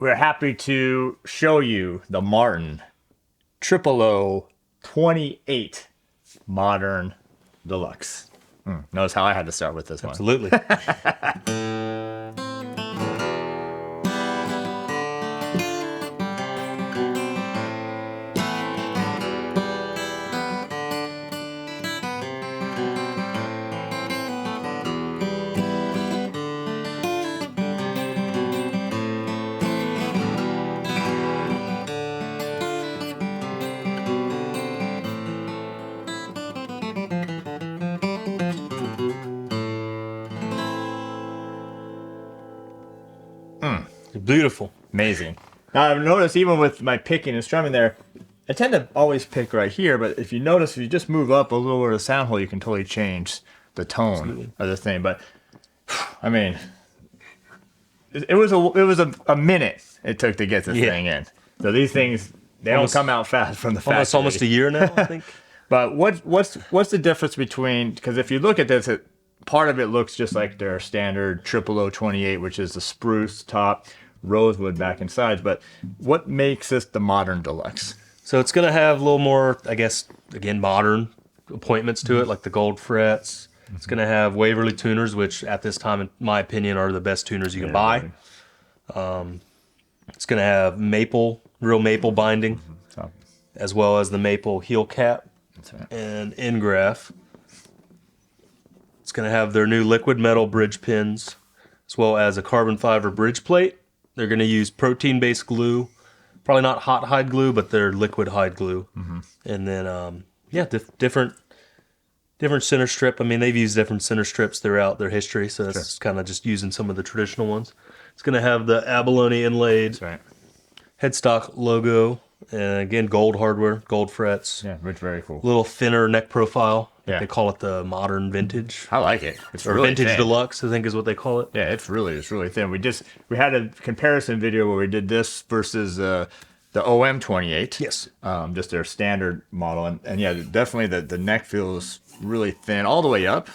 we're happy to show you the Martin 00028 Modern Deluxe. Notice how I had to start with this one. Absolutely. Beautiful. Amazing. Now I've noticed even with my picking and strumming there, I tend to always pick right here, but if you notice, if you just move up a little where the sound hole, you can totally change the tone of the thing. But I mean, it was a minute it took to get this thing in. So these things, they don't come out fast from the factory. Almost a year now, I think. But what's the difference between, because if you look at this, part of it looks just like their standard 00028, which is the spruce top, rosewood back and sides. But what makes this the Modern Deluxe? So it's going to have a little more, I guess, again, modern appointments to it, like the gold frets. It's going to have Waverly tuners, which at this time, in my opinion, are the best tuners you can buy. It's going to have real maple binding, as well as the maple heel cap and end graft. It's going to have their new liquid metal bridge pins, as well as a carbon fiber bridge plate. They're going to use protein-based glue. Probably not hot hide glue, but they're liquid hide glue. And then, different center strip. I mean, they've used different center strips throughout their history, so that's kind of just using some of the traditional ones. It's going to have the abalone inlaid headstock logo, and again, gold hardware, gold frets. Yeah, which very cool. A little thinner neck profile. They call it the Modern Vintage. I like it. It's or really Vintage thin. Deluxe, I think is what they call it. Yeah, it's really thin. We had a comparison video where we did this versus the OM28. Yes. Just their standard model, and yeah, definitely the neck feels really thin all the way up,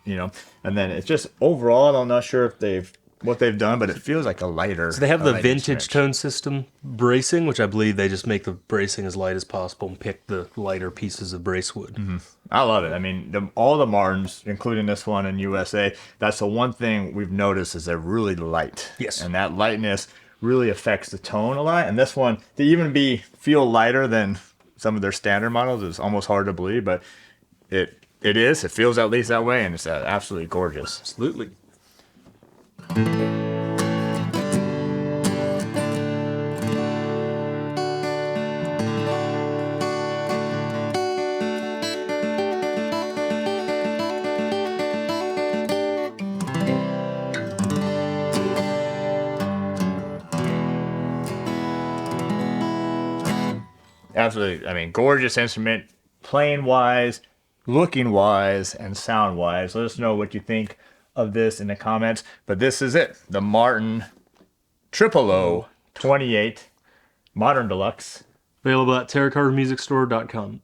and then it's just overall, I'm not sure if what they've done, but it feels like a lighter. So they have the vintage tone system bracing, which I believe they just make the bracing as light as possible and pick the lighter pieces of brace wood. I love it. I mean, all the Martins, including this one in USA, that's the one thing we've noticed is they're really light. Yes. And that lightness really affects the tone a lot. And this one, to even feel lighter than some of their standard models is almost hard to believe, but it is. It feels at least that way, and it's absolutely gorgeous. Absolutely. Absolutely. I mean, gorgeous instrument, playing wise, looking wise, and sound wise. Let us know what you think of this in the comments. But this is it. The Martin 00028 Modern Deluxe. Available at terracarmusicstore.com.